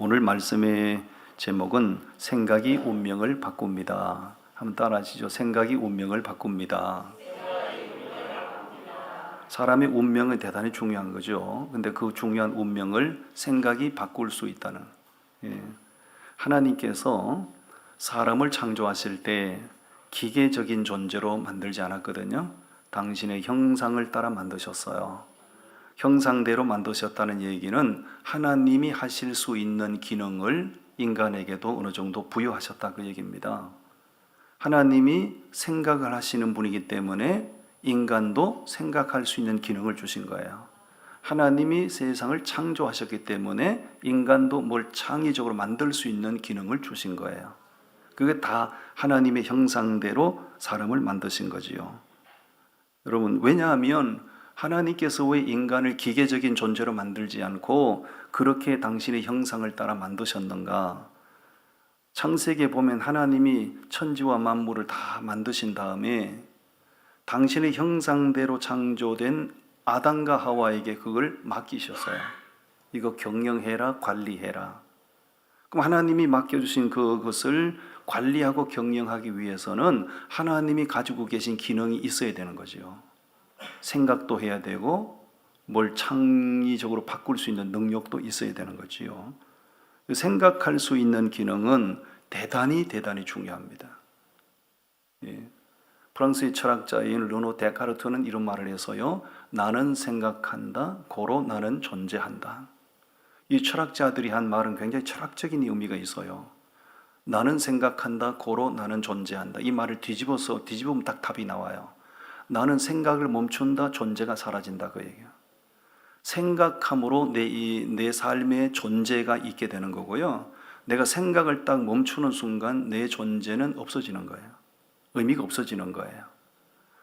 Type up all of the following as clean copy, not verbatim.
오늘 말씀의 제목은 생각이 운명을 바꿉니다. 한번 따라 하시죠. 생각이 운명을 바꿉니다. 사람의 운명은 대단히 중요한 거죠. 근데 그 중요한 운명을 생각이 바꿀 수 있다는. 하나님께서 사람을 창조하실 때 기계적인 존재로 만들지 않았거든요. 당신의 형상을 따라 만드셨어요. 형상대로 만드셨다는 얘기는 하나님이 하실 수 있는 기능을 인간에게도 어느 정도 부여하셨다 그 얘기입니다. 하나님이 생각을 하시는 분이기 때문에 인간도 생각할 수 있는 기능을 주신 거예요. 하나님이 세상을 창조하셨기 때문에 인간도 뭘 창의적으로 만들 수 있는 기능을 주신 거예요. 그게 다 하나님의 형상대로 사람을 만드신 거지요. 여러분, 왜냐하면 하나님께서 왜 인간을 기계적인 존재로 만들지 않고 그렇게 당신의 형상을 따라 만드셨는가? 창세기에 보면 하나님이 천지와 만물을 다 만드신 다음에 당신의 형상대로 창조된 아담과 하와에게 그걸 맡기셨어요. 이거 경영해라, 관리해라. 그럼 하나님이 맡겨주신 그것을 관리하고 경영하기 위해서는 하나님이 가지고 계신 기능이 있어야 되는 거죠. 생각도 해야 되고 뭘 창의적으로 바꿀 수 있는 능력도 있어야 되는 거지요. 생각할 수 있는 기능은 대단히 중요합니다. 프랑스의 철학자인 르노 데카르트는 이런 말을 해서요. 나는 생각한다, 고로 나는 존재한다. 이 철학자들이 한 말은 굉장히 철학적인 의미가 있어요. 나는 생각한다, 고로 나는 존재한다. 이 말을 뒤집으면 딱 답이 나와요. 나는 생각을 멈춘다, 존재가 사라진다 그 얘기예요. 생각함으로 내 삶의 존재가 있게 되는 거고요. 내가 생각을 딱 멈추는 순간 내 존재는 없어지는 거예요. 의미가 없어지는 거예요.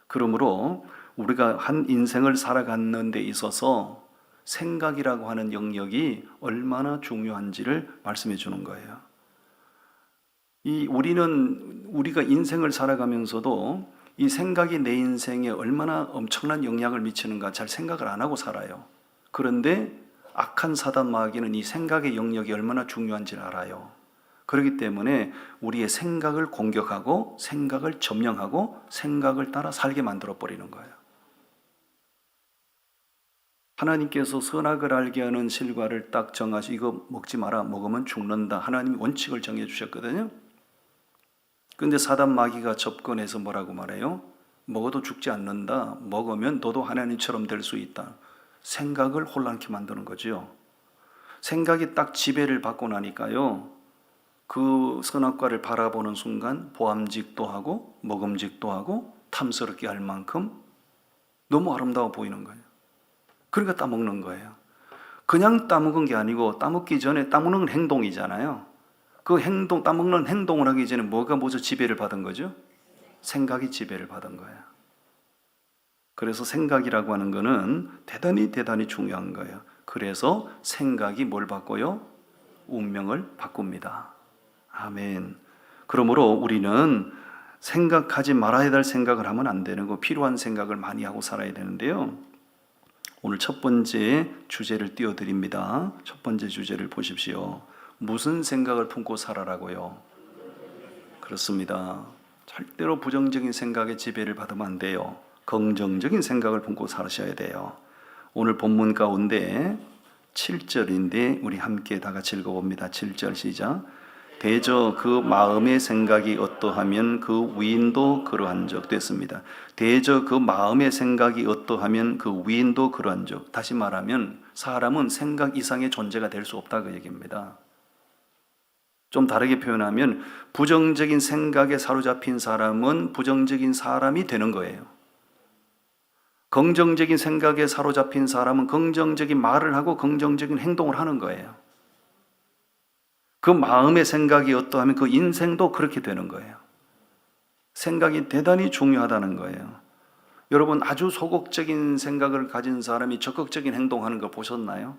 그러므로 우리가 한 인생을 살아가는 데 있어서 생각이라고 하는 영역이 얼마나 중요한지를 말씀해 주는 거예요. 우리가 인생을 살아가면서도 이 생각이 내 인생에 얼마나 엄청난 영향을 미치는가 잘 생각을 안 하고 살아요. 그런데 악한 사단 마귀는 이 생각의 영역이 얼마나 중요한지를 알아요. 그렇기 때문에 우리의 생각을 공격하고 생각을 점령하고 생각을 따라 살게 만들어 버리는 거예요. 하나님께서 선악을 알게 하는 실과를 딱 정하시고 이거 먹지 마라, 먹으면 죽는다. 하나님이 원칙을 정해 주셨거든요. 그런데 사단 마귀가 접근해서 뭐라고 말해요? 먹어도 죽지 않는다. 먹으면 너도 하나님처럼 될 수 있다. 생각을 혼란케 만드는 거죠. 생각이 딱 지배를 받고 나니까요. 그 선악과를 바라보는 순간 보암직도 하고 먹음직도 하고 탐스럽게 할 만큼 너무 아름다워 보이는 거예요. 그러니까 따먹는 거예요. 그냥 따먹은 게 아니고 따먹기 전에 따먹는 행동이잖아요. 그 행동, 따먹는 행동을 하기 전에 뭐가 먼저 지배를 받은 거죠? 생각이 지배를 받은 거예요. 그래서 생각이라고 하는 거는 대단히 중요한 거예요. 그래서 생각이 뭘 바꿔요? 운명을 바꿉니다. 아멘. 그러므로 우리는 생각하지 말아야 될 생각을 하면 안 되는 거, 필요한 생각을 많이 하고 살아야 되는데요. 오늘 첫 번째 주제를 띄워드립니다. 첫 번째 주제를 보십시오. 무슨 생각을 품고 살아라고요? 그렇습니다. 절대로 부정적인 생각에 지배를 받으면 안 돼요. 긍정적인 생각을 품고 사셔야 돼요. 오늘 본문 가운데 7절인데 우리 함께 다 같이 읽어봅니다. 7절 시작. 대저 그 마음의 생각이 어떠하면 그 위인도 그러한즉 됐습니다. 대저 그 마음의 생각이 어떠하면 그 위인도 그러한즉. 다시 말하면 사람은 생각 이상의 존재가 될 수 없다 그 얘기입니다. 좀 다르게 표현하면 부정적인 생각에 사로잡힌 사람은 부정적인 사람이 되는 거예요. 긍정적인 생각에 사로잡힌 사람은 긍정적인 말을 하고 긍정적인 행동을 하는 거예요. 그 마음의 생각이 어떠하면 그 인생도 그렇게 되는 거예요. 생각이 대단히 중요하다는 거예요. 여러분, 아주 소극적인 생각을 가진 사람이 적극적인 행동하는 거 보셨나요?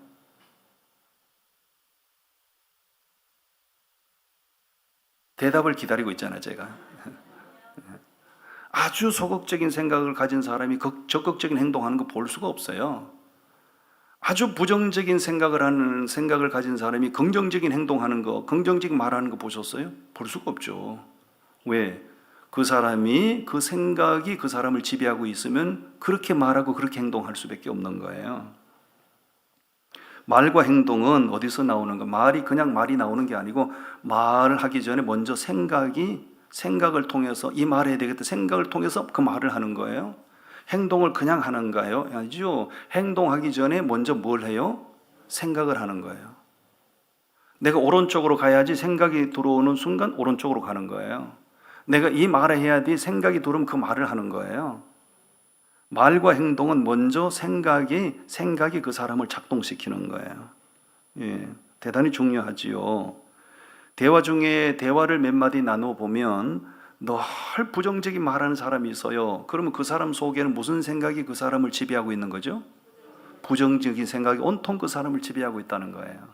대답을 기다리고 있잖아요, 제가. 아주 소극적인 생각을 가진 사람이 적극적인 행동하는 거 볼 수가 없어요. 아주 부정적인 생각을 가진 사람이 긍정적인 행동하는 거, 긍정적인 말하는 거 보셨어요? 볼 수가 없죠. 왜? 그 사람이, 그 생각이 그 사람을 지배하고 있으면 그렇게 말하고 그렇게 행동할 수밖에 없는 거예요. 말과 행동은 어디서 나오는 거? 말이 그냥 말이 나오는 게 아니고, 말을 하기 전에 먼저 생각을 통해서 이 말 해야 되겠다 생각을 통해서 그 말을 하는 거예요. 행동을 그냥 하는가요? 아니죠. 행동하기 전에 먼저 뭘 해요? 생각을 하는 거예요. 내가 오른쪽으로 가야지 생각이 들어오는 순간 오른쪽으로 가는 거예요. 내가 이 말을 해야 돼 생각이 들으면 그 말을 하는 거예요. 말과 행동은 먼저 생각이 그 사람을 작동시키는 거예요. 예, 대단히 중요하지요. 대화 중에 대화를 몇 마디 나눠보면 늘 부정적인 말하는 사람이 있어요. 그러면 그 사람 속에는 무슨 생각이 그 사람을 지배하고 있는 거죠? 부정적인 생각이 온통 그 사람을 지배하고 있다는 거예요.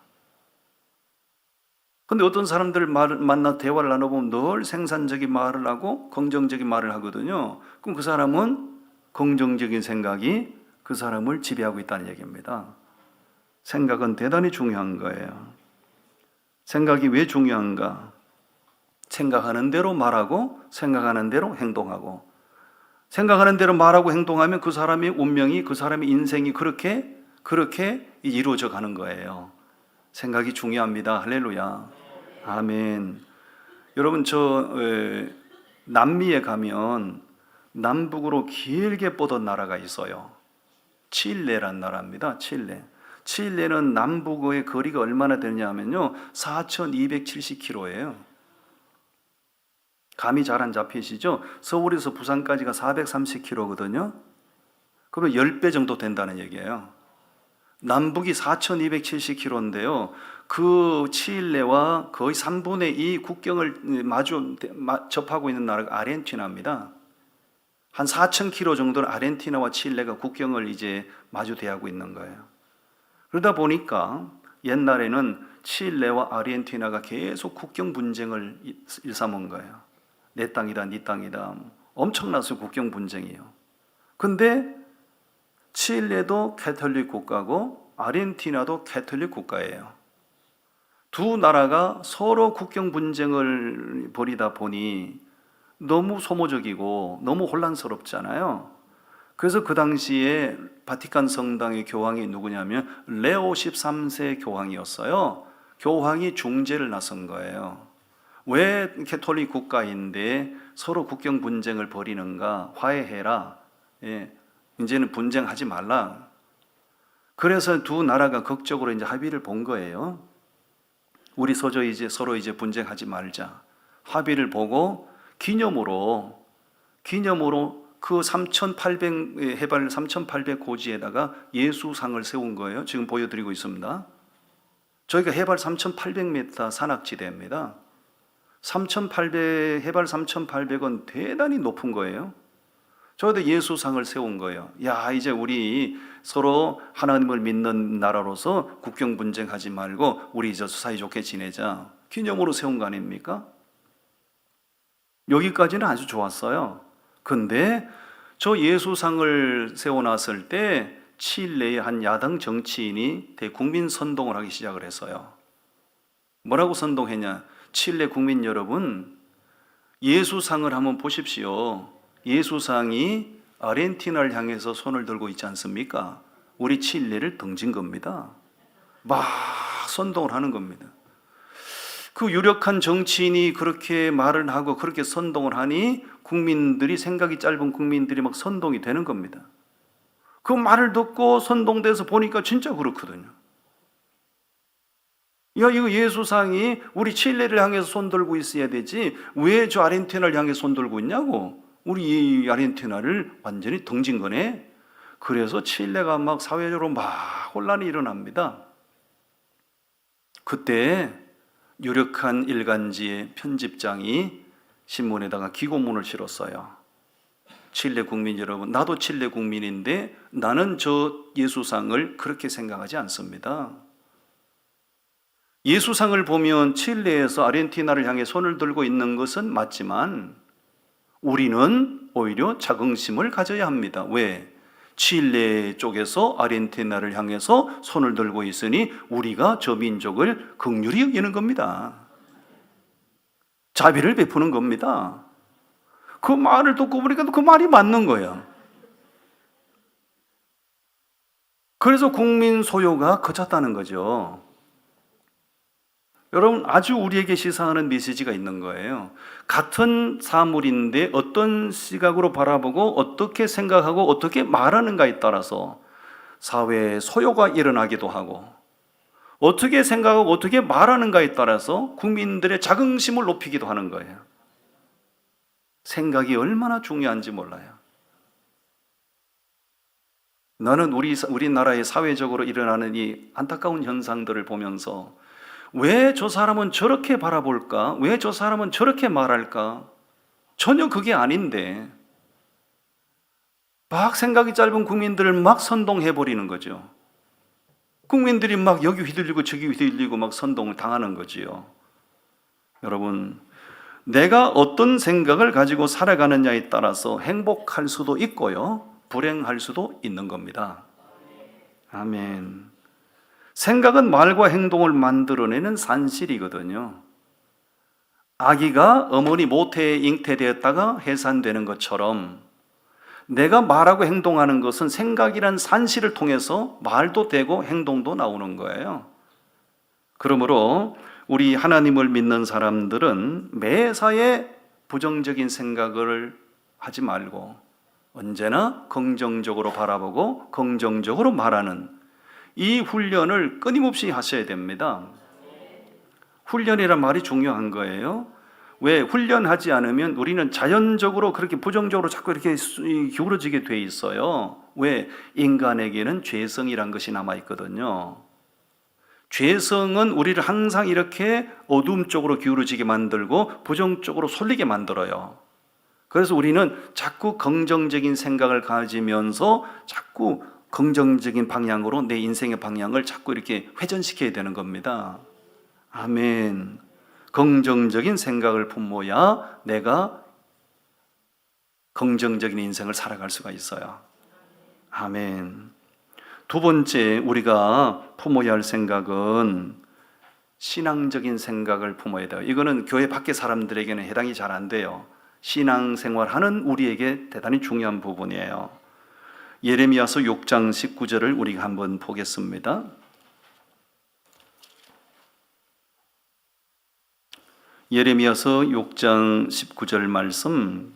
근데 어떤 사람들 만나 대화를 나눠보면 늘 생산적인 말을 하고 긍정적인 말을 하거든요. 그럼 그 사람은 긍정적인 생각이 그 사람을 지배하고 있다는 얘기입니다. 생각은 대단히 중요한 거예요. 생각이 왜 중요한가? 생각하는 대로 말하고 생각하는 대로 행동하고, 생각하는 대로 말하고 행동하면 그 사람의 운명이, 그 사람의 인생이 그렇게 이루어져 가는 거예요. 생각이 중요합니다. 할렐루야. 아멘. 여러분, 남미에 가면 남북으로 길게 뻗은 나라가 있어요. 칠레란 나라입니다. 칠레는 남북의 거리가 얼마나 되냐 하면요, 4,270km예요. 감이 잘 안 잡히시죠? 서울에서 부산까지가 430km거든요. 그러면 10배 정도 된다는 얘기예요. 남북이 4,270km인데요. 그 칠레와 거의 3분의 2 국경을 접하고 있는 나라가 아르헨티나입니다. 한 4,000km 정도는 아르헨티나와 칠레가 국경을 이제 마주대하고 있는 거예요. 그러다 보니까 옛날에는 칠레와 아르헨티나가 계속 국경 분쟁을 일삼은 거예요. 내 땅이다, 네 땅이다. 엄청났어요, 국경 분쟁이요. 근데 칠레도 캐톨릭 국가고 아르헨티나도 캐톨릭 국가예요. 두 나라가 서로 국경 분쟁을 벌이다 보니 너무 소모적이고 너무 혼란스럽잖아요. 그래서 그 당시에 바티칸 성당의 교황이 누구냐면 레오 13세 교황이었어요. 교황이 중재를 나선 거예요. 왜 캐톨릭 국가인데 서로 국경 분쟁을 벌이는가? 화해해라. 예, 이제는 분쟁하지 말라. 그래서 두 나라가 극적으로 이제 합의를 본 거예요. 우리 서로 이제 분쟁하지 말자. 합의를 보고 기념으로 그 해발 3,800 고지에다가 예수상을 세운 거예요. 지금 보여드리고 있습니다. 저희가 해발 3,800m 산악지대입니다. 해발 3,800은 대단히 높은 거예요. 저희도 예수상을 세운 거예요. 야, 이제 우리 서로 하나님을 믿는 나라로서 국경 분쟁하지 말고 우리 이제 사이좋게 지내자. 기념으로 세운 거 아닙니까? 여기까지는 아주 좋았어요. 근데 저 예수상을 세워놨을 때 칠레의 한 야당 정치인이 대국민 선동을 하기 시작을 했어요. 뭐라고 선동했냐? 칠레 국민 여러분, 예수상을 한번 보십시오. 예수상이 아르헨티나를 향해서 손을 들고 있지 않습니까? 우리 칠레를 등진 겁니다. 막 선동을 하는 겁니다. 그 유력한 정치인이 그렇게 말을 하고 그렇게 선동을 하니 국민들이, 생각이 짧은 국민들이 막 선동이 되는 겁니다. 그 말을 듣고 선동돼서 보니까 진짜 그렇거든요. 야, 이거 예수상이 우리 칠레를 향해서 손 들고 있어야 되지 왜 저 아르헨티나를 향해 손 들고 있냐고. 우리 이 아르헨티나를 완전히 등진 거네. 그래서 칠레가 막 사회적으로 막 혼란이 일어납니다. 그때 유력한 일간지의 편집장이 신문에다가 기고문을 실었어요. 칠레 국민 여러분, 나도 칠레 국민인데 나는 저 예수상을 그렇게 생각하지 않습니다. 예수상을 보면 칠레에서 아르헨티나를 향해 손을 들고 있는 것은 맞지만 우리는 오히려 자긍심을 가져야 합니다. 왜? 칠레 쪽에서 아르헨티나를 향해서 손을 들고 있으니 우리가 저 민족을 긍휼히 여기는 겁니다. 자비를 베푸는 겁니다. 그 말을 듣고 보니까 그 말이 맞는 거예요. 그래서 국민 소요가 커졌다는 거죠. 여러분, 아주 우리에게 시사하는 메시지가 있는 거예요. 같은 사물인데 어떤 시각으로 바라보고 어떻게 생각하고 어떻게 말하는가에 따라서 사회에 소요가 일어나기도 하고, 어떻게 생각하고 어떻게 말하는가에 따라서 국민들의 자긍심을 높이기도 하는 거예요. 생각이 얼마나 중요한지 몰라요. 나는 우리나라의 사회적으로 일어나는 이 안타까운 현상들을 보면서 왜 저 사람은 저렇게 바라볼까? 왜 저 사람은 저렇게 말할까? 전혀 그게 아닌데 막 생각이 짧은 국민들을 막 선동해버리는 거죠. 국민들이 막 여기 휘둘리고 저기 휘둘리고 막 선동을 당하는 거지요. 여러분, 내가 어떤 생각을 가지고 살아가느냐에 따라서 행복할 수도 있고요, 불행할 수도 있는 겁니다. 아멘. 생각은 말과 행동을 만들어내는 산실이거든요. 아기가 어머니 모태에 잉태되었다가 해산되는 것처럼 내가 말하고 행동하는 것은 생각이란 산실을 통해서 말도 되고 행동도 나오는 거예요. 그러므로 우리 하나님을 믿는 사람들은 매사에 부정적인 생각을 하지 말고 언제나 긍정적으로 바라보고 긍정적으로 말하는 이 훈련을 끊임없이 하셔야 됩니다. 훈련이란 말이 중요한 거예요. 왜? 훈련하지 않으면 우리는 자연적으로 그렇게 부정적으로 자꾸 이렇게 기울어지게 돼 있어요. 왜? 인간에게는 죄성이란 것이 남아있거든요. 죄성은 우리를 항상 이렇게 어둠 쪽으로 기울어지게 만들고 부정적으로 쏠리게 만들어요. 그래서 우리는 자꾸 긍정적인 생각을 가지면서 자꾸 긍정적인 방향으로 내 인생의 방향을 자꾸 이렇게 회전시켜야 되는 겁니다. 아멘. 긍정적인 생각을 품어야 내가 긍정적인 인생을 살아갈 수가 있어요. 아멘. 두 번째, 우리가 품어야 할 생각은 신앙적인 생각을 품어야 돼요. 이거는 교회 밖의 사람들에게는 해당이 잘 안 돼요. 신앙생활하는 우리에게 대단히 중요한 부분이에요. 예레미야서 6장 19절을 우리가 한번 보겠습니다. 예레미야서 6장 19절 말씀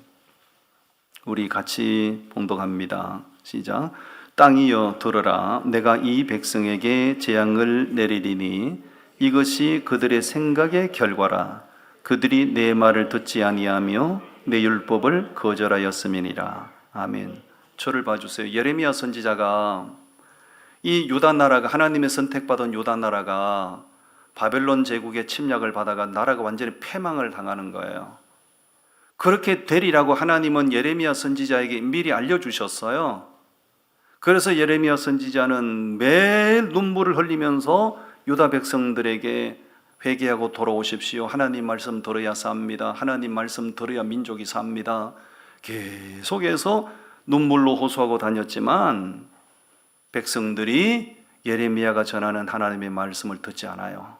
우리 같이 봉독합니다. 시작. 땅이여 들으라. 내가 이 백성에게 재앙을 내리리니 이것이 그들의 생각의 결과라. 그들이 내 말을 듣지 아니하며 내 율법을 거절하였음이니라. 아멘. 저를 봐주세요. 예레미야 선지자가 이 유다 나라가, 하나님의 선택받은 유다 나라가 바벨론 제국의 침략을 받아가 나라가 완전히 패망을 당하는 거예요. 그렇게 되리라고 하나님은 예레미야 선지자에게 미리 알려주셨어요. 그래서 예레미야 선지자는 매일 눈물을 흘리면서 유다 백성들에게 회개하고 돌아오십시오. 하나님 말씀 들어야 삽니다. 하나님 말씀 들어야 민족이 삽니다. 계속해서 눈물로 호소하고 다녔지만 백성들이 예레미야가 전하는 하나님의 말씀을 듣지 않아요.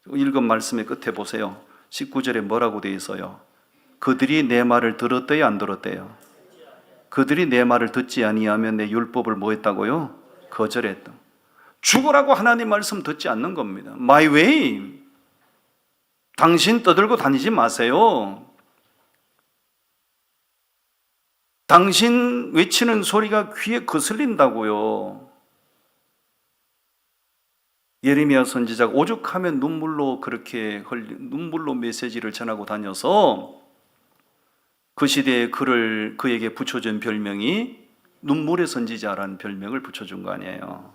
읽은 말씀의 끝에 보세요. 19절에 뭐라고 되어 있어요? 그들이 내 말을 들었대요, 안 들었대요? 그들이 내 말을 듣지 아니하면 내 율법을 뭐 했다고요? 거절했다. 죽으라고 하나님 말씀 듣지 않는 겁니다. My way. 당신 떠들고 다니지 마세요. 당신 외치는 소리가 귀에 거슬린다고요. 예레미야 선지자가 오죽하면 눈물로 메시지를 전하고 다녀서 그 시대에 그에게 붙여준 별명이 눈물의 선지자라는 별명을 붙여준 거 아니에요.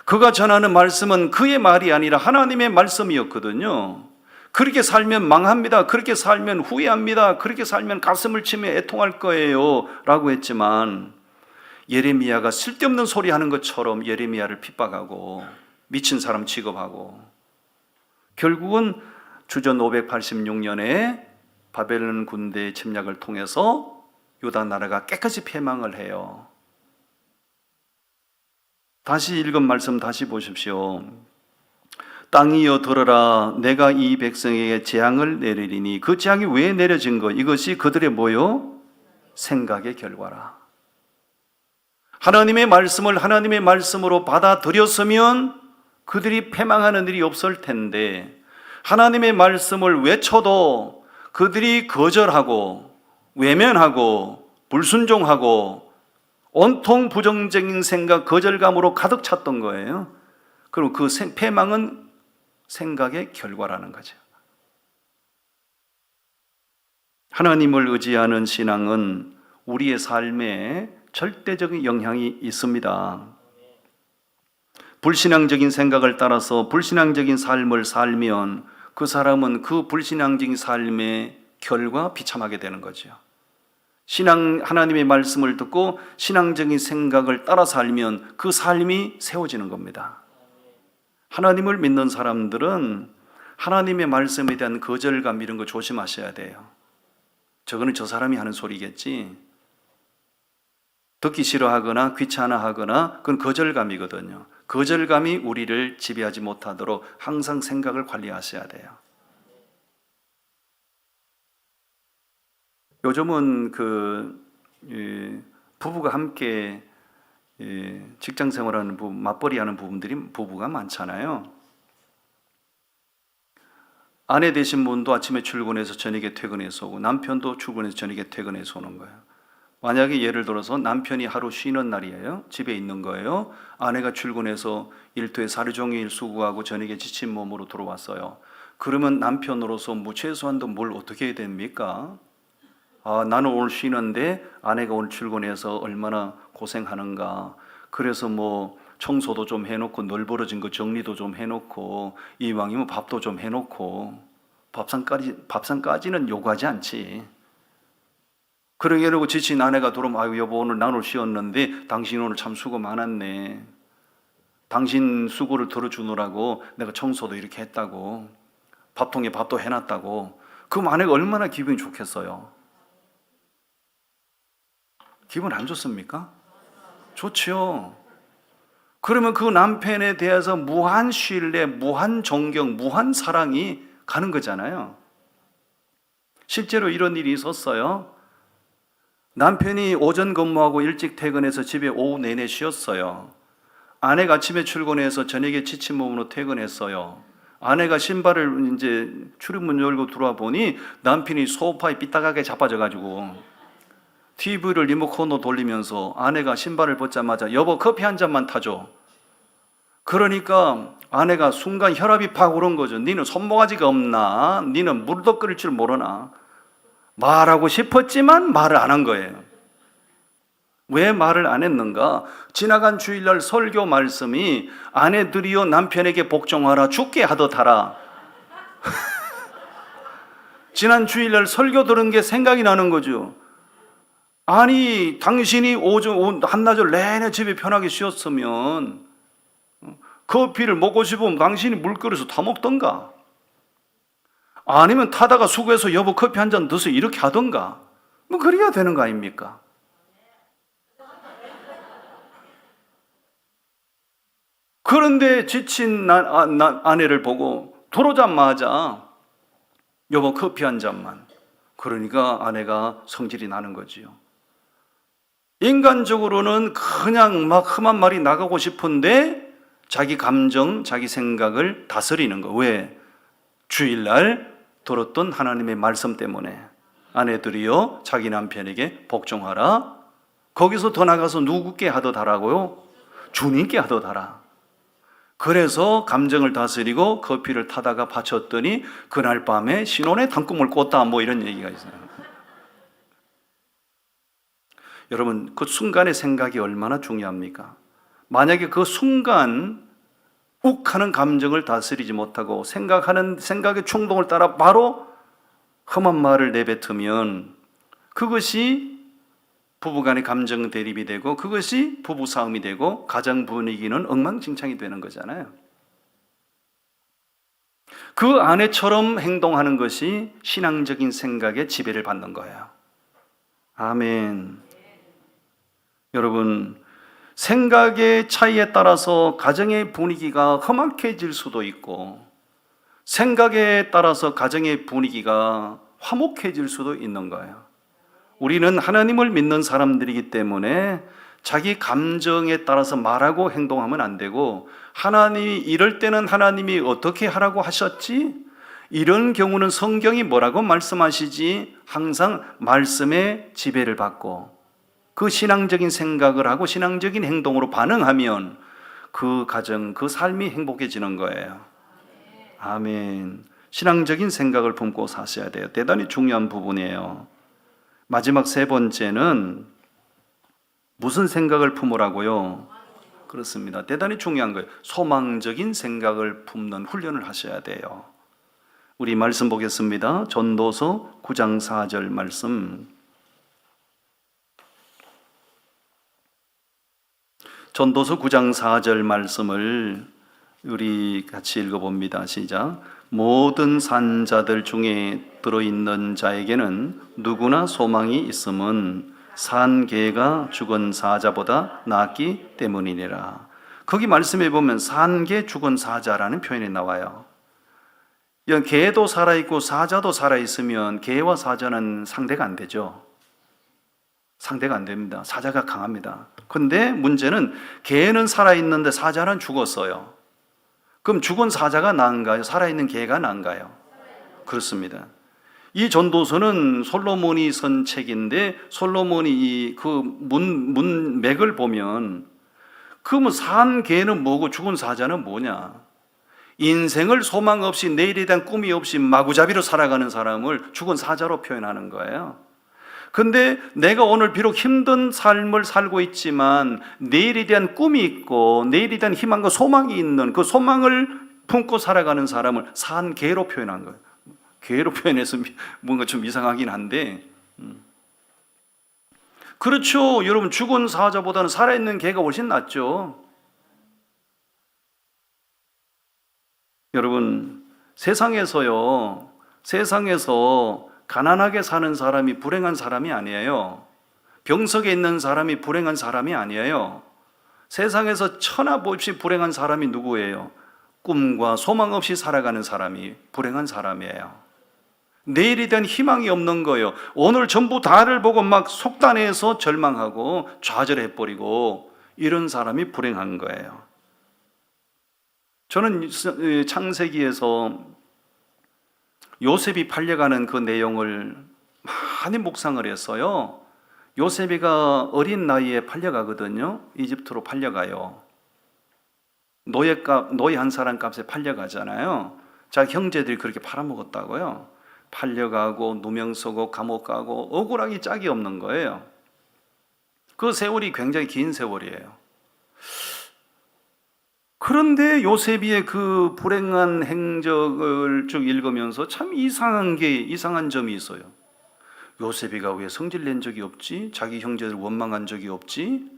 그가 전하는 말씀은 그의 말이 아니라 하나님의 말씀이었거든요. 그렇게 살면 망합니다. 그렇게 살면 후회합니다. 그렇게 살면 가슴을 치며 애통할 거예요 라고 했지만 예레미야가 쓸데없는 소리 하는 것처럼 예레미야를 핍박하고 미친 사람 취급하고 결국은 주전 586년에 바벨론 군대의 침략을 통해서 유다 나라가 깨끗이 패망을 해요. 다시 읽은 말씀 다시 보십시오. 땅이여 들어라, 내가 이 백성에게 재앙을 내리리니. 그 재앙이 왜 내려진 거? 이것이 그들의 뭐요? 생각의 결과라. 하나님의 말씀을 하나님의 말씀으로 받아들였으면 그들이 패망하는 일이 없을 텐데, 하나님의 말씀을 외쳐도 그들이 거절하고 외면하고 불순종하고 온통 부정적인 생각, 거절감으로 가득 찼던 거예요. 그리고 그 패망은 생각의 결과라는 거죠. 하나님을 의지하는 신앙은 우리의 삶에 절대적인 영향이 있습니다. 불신앙적인 생각을 따라서 불신앙적인 삶을 살면 그 사람은 그 불신앙적인 삶의 결과 비참하게 되는 거죠. 하나님의 말씀을 듣고 신앙적인 생각을 따라 살면 그 삶이 세워지는 겁니다. 하나님을 믿는 사람들은 하나님의 말씀에 대한 거절감 이런 거 조심하셔야 돼요. 저거는 저 사람이 하는 소리겠지. 듣기 싫어하거나 귀찮아하거나 그건 거절감이거든요. 거절감이 우리를 지배하지 못하도록 항상 생각을 관리하셔야 돼요. 요즘은 부부가 함께 직장 생활하는 맞벌이하는 부부가 많잖아요. 아내 되신 분도 아침에 출근해서 저녁에 퇴근해서 오고 남편도 출근해서 저녁에 퇴근해서 오는 거예요. 만약에 예를 들어서 남편이 하루 쉬는 날이에요. 집에 있는 거예요. 아내가 출근해서 일터에 하루 종일 수고하고 저녁에 지친 몸으로 들어왔어요. 그러면 남편으로서 최소한도 뭘 어떻게 해야 됩니까? 나는 오늘 쉬는데 아내가 오늘 출근해서 얼마나 고생하는가. 그래서 청소도 좀 해놓고 널브러진 거 정리도 좀 해놓고 이왕이면 밥도 좀 해놓고 밥상까지는 요구하지 않지. 그러게 이러고 지친 아내가 들어오면 아유 여보 오늘 나는 쉬었는데 당신 오늘 참 수고 많았네. 당신 수고를 들어주느라고 내가 청소도 이렇게 했다고 밥통에 밥도 해놨다고. 그럼 아내가 얼마나 기분이 좋겠어요. 기분 안 좋습니까? 좋지요. 그러면 그 남편에 대해서 무한 신뢰, 무한 존경, 무한 사랑이 가는 거잖아요. 실제로 이런 일이 있었어요. 남편이 오전 근무하고 일찍 퇴근해서 집에 오후 내내 쉬었어요. 아내가 아침에 출근해서 저녁에 지친 몸으로 퇴근했어요. 아내가 신발을 이제 출입문 열고 들어와 보니 남편이 소파에 삐딱하게 자빠져가지고 TV를 리모컨으로 돌리면서 아내가 신발을 벗자마자 여보 커피 한 잔만 타줘. 그러니까 아내가 순간 혈압이 팍 오른 거죠. 니는 손모가지가 없나? 니는 물도 끓일 줄 모르나? 말하고 싶었지만 말을 안 한 거예요. 왜 말을 안 했는가? 지나간 주일날 설교 말씀이 아내들이여 남편에게 복종하라 죽게 하듯하라. 지난 주일날 설교 들은 게 생각이 나는 거죠. 아니 당신이 한나절 내내 집에 편하게 쉬었으면 커피를 먹고 싶으면 당신이 물그릇에서 다 먹던가 아니면 타다가 수고해서 여보 커피 한 잔 드세요 이렇게 하던가 그래야 되는 거 아닙니까? 그런데 지친 아내를 보고 들어오자마자 여보 커피 한 잔만. 그러니까 아내가 성질이 나는 거지요. 인간적으로는 그냥 막 험한 말이 나가고 싶은데 자기 감정, 자기 생각을 다스리는 거. 왜? 주일날 들었던 하나님의 말씀 때문에. 아내들이여 자기 남편에게 복종하라. 거기서 더 나가서 누구께 하듯하라고요? 주님께 하듯하라. 그래서 감정을 다스리고 커피를 타다가 바쳤더니 그날 밤에 신혼의 단꿈을 꿨다 이런 얘기가 있어요. 여러분 그 순간의 생각이 얼마나 중요합니까? 만약에 그 순간 욱하는 감정을 다스리지 못하고 생각의 충동을 따라 바로 험한 말을 내뱉으면 그것이 부부간의 감정 대립이 되고 그것이 부부싸움이 되고 가정 분위기는 엉망진창이 되는 거잖아요. 그 아내처럼 행동하는 것이 신앙적인 생각에 지배를 받는 거예요. 아멘. 여러분 생각의 차이에 따라서 가정의 분위기가 험악해질 수도 있고, 생각에 따라서 가정의 분위기가 화목해질 수도 있는 거예요. 우리는 하나님을 믿는 사람들이기 때문에 자기 감정에 따라서 말하고 행동하면 안 되고, 하나님이 이럴 때는 하나님이 어떻게 하라고 하셨지? 이런 경우는 성경이 뭐라고 말씀하시지? 항상 말씀의 지배를 받고 그 신앙적인 생각을 하고 신앙적인 행동으로 반응하면 그 가정, 그 삶이 행복해지는 거예요. 아멘. 신앙적인 생각을 품고 사셔야 돼요. 대단히 중요한 부분이에요. 마지막 세 번째는 무슨 생각을 품으라고요? 그렇습니다. 대단히 중요한 거예요. 소망적인 생각을 품는 훈련을 하셔야 돼요. 우리 말씀 보겠습니다. 전도서 9장 4절 말씀. 전도서 9장 4절 말씀을 우리 같이 읽어봅니다. 시작. 모든 산자들 중에 들어있는 자에게는 누구나 소망이 있음은 산 개가 죽은 사자보다 낫기 때문이니라. 거기 말씀해 보면 산 개 죽은 사자라는 표현이 나와요. 개도 살아있고 사자도 살아있으면 개와 사자는 상대가 안 되죠. 상대가 안 됩니다. 사자가 강합니다. 근데 문제는 개는 살아있는데 사자는 죽었어요. 그럼 죽은 사자가 나은가요? 살아있는 개가 나은가요? 그렇습니다. 이 전도서는 솔로몬이 쓴 책인데, 솔로몬이 그 문맥을 보면, 그러면 산 개는 뭐고 죽은 사자는 뭐냐? 인생을 소망 없이, 내일에 대한 꿈이 없이 마구잡이로 살아가는 사람을 죽은 사자로 표현하는 거예요. 근데 내가 오늘 비록 힘든 삶을 살고 있지만 내일에 대한 꿈이 있고 내일에 대한 희망과 소망이 있는 그 소망을 품고 살아가는 사람을 산 개로 표현한 거예요. 개로 표현해서 뭔가 좀 이상하긴 한데, 그렇죠. 여러분, 죽은 사자보다는 살아있는 개가 훨씬 낫죠. 여러분, 세상에서 가난하게 사는 사람이 불행한 사람이 아니에요. 병석에 있는 사람이 불행한 사람이 아니에요. 세상에서 천하없이 불행한 사람이 누구예요? 꿈과 소망 없이 살아가는 사람이 불행한 사람이에요. 내일에 대한 희망이 없는 거예요. 오늘 전부 다를 보고 막 속단해서 절망하고 좌절해버리고 이런 사람이 불행한 거예요. 저는 창세기에서 요셉이 팔려가는 그 내용을 많이 묵상을 했어요. 요셉이가 어린 나이에 팔려가거든요. 이집트로 팔려가요. 노예 한 사람 값에 팔려가잖아요. 자기 형제들이 그렇게 팔아먹었다고요. 팔려가고 누명 쓰고 감옥 가고 억울하기 짝이 없는 거예요. 그 세월이 굉장히 긴 세월이에요. 그런데 요셉이의 그 불행한 행적을 쭉 읽으면서 참 이상한 점이 있어요. 요셉이가 왜 성질낸 적이 없지? 자기 형제들 원망한 적이 없지?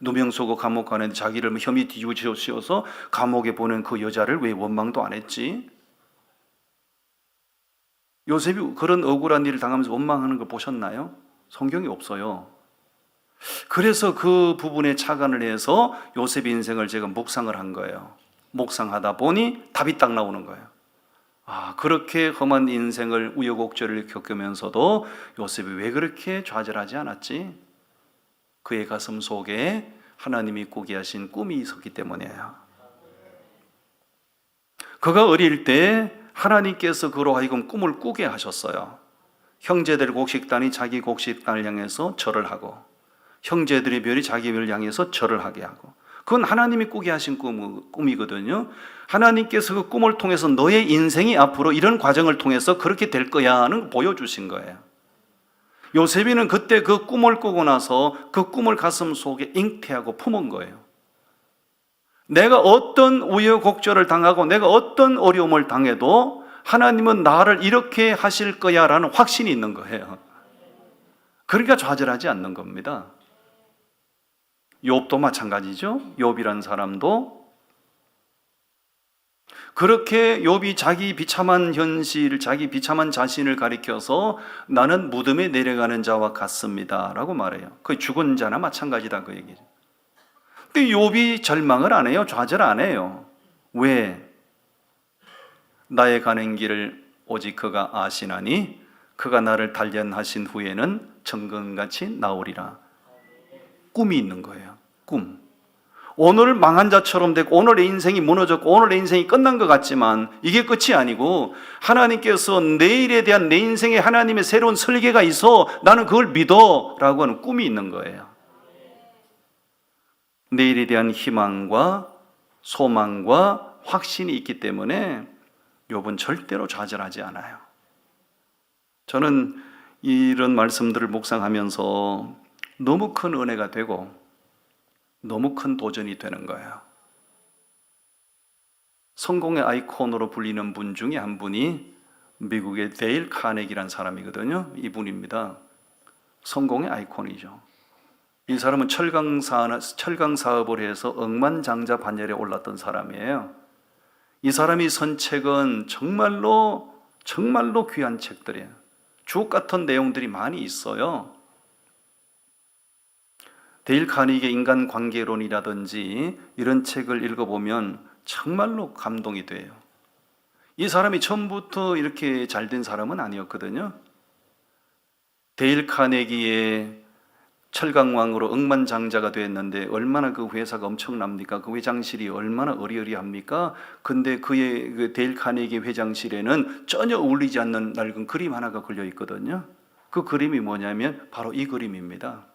누명 쓰고 감옥 가는데 자기를 혐의 뒤집어씌워서 감옥에 보낸 그 여자를 왜 원망도 안 했지? 요셉이 그런 억울한 일을 당하면서 원망하는 걸 보셨나요? 성경이 없어요. 그래서 그 부분에 착안을 해서 요셉의 인생을 제가 묵상을 한 거예요. 묵상하다 보니 답이 딱 나오는 거예요. 그렇게 험한 인생을 우여곡절을 겪으면서도 요셉이 왜 그렇게 좌절하지 않았지? 그의 가슴 속에 하나님이 꾸게 하신 꿈이 있었기 때문이에요. 그가 어릴 때 하나님께서 그로 하여금 꿈을 꾸게 하셨어요. 형제들 곡식단이 자기 곡식단을 향해서 절을 하고, 형제들의 별이 자기 별을 향해서 절을 하게 하고, 그건 하나님이 꾸게 하신 꿈이거든요. 하나님께서 그 꿈을 통해서 너의 인생이 앞으로 이런 과정을 통해서 그렇게 될 거야 하는 보여주신 거예요. 요셉이는 그때 그 꿈을 꾸고 나서 그 꿈을 가슴 속에 잉태하고 품은 거예요. 내가 어떤 우여곡절을 당하고 내가 어떤 어려움을 당해도 하나님은 나를 이렇게 하실 거야 라는 확신이 있는 거예요. 그러니까 좌절하지 않는 겁니다. 욥도 마찬가지죠. 욥이란 사람도 그렇게 욥이 자기 비참한 현실, 자기 비참한 자신을 가리켜서 나는 무덤에 내려가는 자와 같습니다 라고 말해요. 그 죽은 자나 마찬가지다 그 얘기죠. 근데 욥이 절망을 안 해요. 좌절 안 해요. 왜? 나의 가는 길을 오직 그가 아시나니 그가 나를 단련하신 후에는 정금같이 나오리라. 꿈이 있는 거예요. 꿈. 오늘 망한 자처럼 되고 오늘 내 인생이 무너졌고 오늘 내 인생이 끝난 것 같지만 이게 끝이 아니고 하나님께서 내일에 대한 내 인생에 하나님의 새로운 설계가 있어 나는 그걸 믿어 라고 하는 꿈이 있는 거예요. 내일에 대한 희망과 소망과 확신이 있기 때문에 욥은 절대로 좌절하지 않아요. 저는 이런 말씀들을 묵상하면서 너무 큰 은혜가 되고 너무 큰 도전이 되는 거예요. 성공의 아이콘으로 불리는 분 중에 한 분이 미국의 데일 카네기라는 사람이거든요. 이분입니다. 성공의 아이콘이죠. 이 사람은 철강 사업을 해서 억만장자 반열에 올랐던 사람이에요. 이 사람이 쓴 책은 정말로 귀한 책들이에요. 주옥 같은 내용들이 많이 있어요. 데일 카네기의 인간관계론이라든지 이런 책을 읽어보면 정말로 감동이 돼요. 이 사람이 처음부터 이렇게 잘된 사람은 아니었거든요. 데일 카네기의 철강왕으로 억만장자가 됐는데 얼마나 그 회사가 엄청납니까? 그 회장실이 얼마나 어리어리합니까? 근데 그의 그 데일 카네기 회장실에는 전혀 어울리지 않는 낡은 그림 하나가 걸려 있거든요. 그 그림이 뭐냐면 바로 이 그림입니다.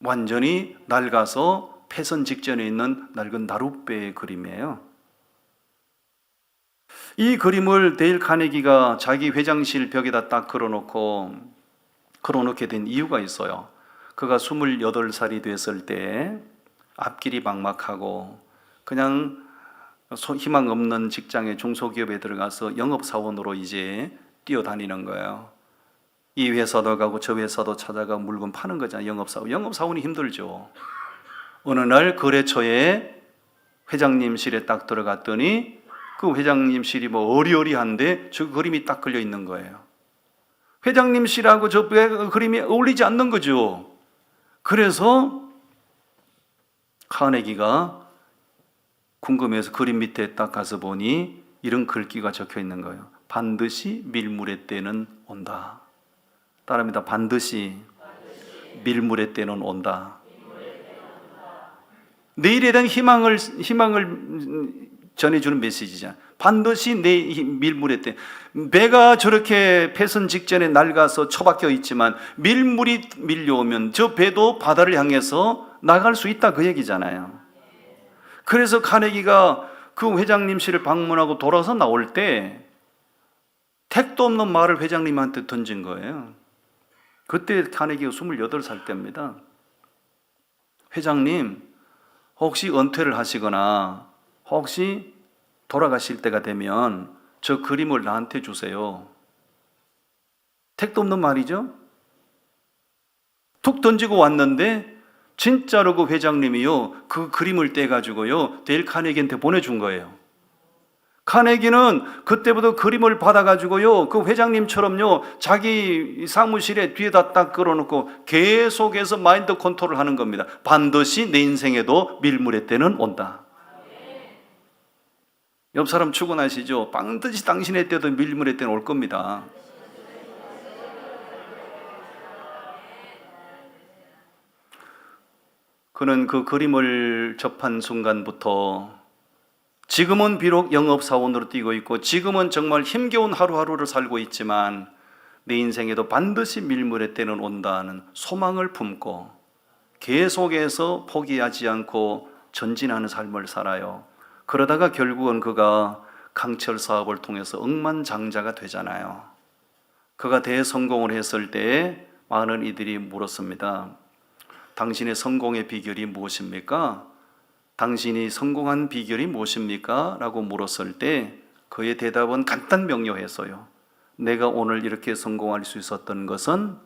완전히 낡아서 폐선 직전에 있는 낡은 나룻배의 그림이에요. 이 그림을 데일 카네기가 자기 회장실 벽에다 딱 걸어놓게 된 이유가 있어요. 그가 28살이 됐을 때 앞길이 막막하고 그냥 희망 없는 직장에 중소기업에 들어가서 영업사원으로 이제 뛰어다니는 거예요. 이 회사도 가고 저 회사도 찾아가고 물건 파는 거잖아요. 영업사원이 힘들죠. 어느 날 거래처에 회장님실에 딱 들어갔더니 그 회장님실이 뭐 어리어리한데 저 그림이 딱 걸려 있는 거예요. 회장님실하고 저 그림이 어울리지 않는 거죠. 그래서 카네기가 궁금해서 그림 밑에 딱 가서 보니 이런 글귀가 적혀 있는 거예요. 반드시 밀물의 때는 온다. 따라합니다. 반드시 밀물의 때는 온다. 내일에 대한 희망을 전해주는 메시지잖아. 반드시 내 밀물의 때. 배가 저렇게 폐선 직전에 낡아서 처박혀 있지만 밀물이 밀려오면 저 배도 바다를 향해서 나갈 수 있다 그 얘기잖아요. 그래서 카네기가 그 회장님실을 방문하고 돌아서 나올 때 택도 없는 말을 회장님한테 던진 거예요. 그때 카네기가 28살 때입니다. 회장님, 혹시 은퇴를 하시거나 혹시 돌아가실 때가 되면 저 그림을 나한테 주세요. 택도 없는 말이죠. 툭 던지고 왔는데 진짜로 그 회장님이요 그 그림을 떼가지고요 데일 카네기한테 보내준 거예요. 카네기는 그때부터 그림을 받아가지고요 그 회장님처럼요 자기 사무실에 뒤에다 딱 걸어놓고 계속해서 마인드 컨트롤 하는 겁니다. 반드시 내 인생에도 밀물의 때는 온다. 옆 사람 축원하시죠? 반드시 당신의 때도 밀물의 때는 올 겁니다. 그는 그 그림을 접한 순간부터 지금은 비록 영업사원으로 뛰고 있고 지금은 정말 힘겨운 하루하루를 살고 있지만 내 인생에도 반드시 밀물의 때는 온다는 소망을 품고 계속해서 포기하지 않고 전진하는 삶을 살아요. 그러다가 결국은 그가 강철 사업을 통해서 억만장자가 되잖아요. 그가 대성공을 했을 때 많은 이들이 물었습니다. 당신의 성공의 비결이 무엇입니까? 당신이 성공한 비결이 무엇입니까? 라고 물었을 때 그의 대답은 간단 명료했어요. 내가 오늘 이렇게 성공할 수 있었던 것은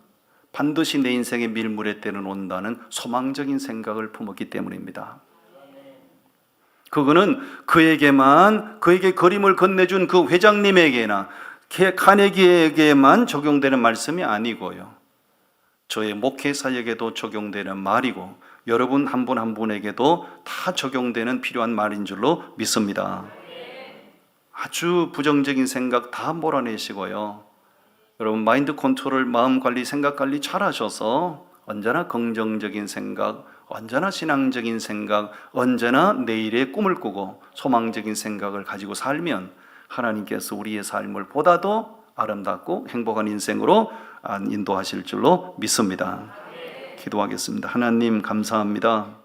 반드시 내 인생의 밀물의 때는 온다는 소망적인 생각을 품었기 때문입니다. 그거는 그에게 그림을 건네준 그 회장님에게나 카네기에게만 적용되는 말씀이 아니고요. 저의 목회 사역에도 적용되는 말이고 여러분 한 분 한 분에게도 다 적용되는 필요한 말인 줄로 믿습니다. 아주 부정적인 생각 다 몰아내시고요. 여러분 마인드 컨트롤, 마음 관리, 생각 관리 잘 하셔서 언제나 긍정적인 생각, 언제나 신앙적인 생각, 언제나 내일의 꿈을 꾸고 소망적인 생각을 가지고 살면 하나님께서 우리의 삶을 보다도 아름답고 행복한 인생으로 인도하실 줄로 믿습니다. 기도하겠습니다. 하나님 감사합니다.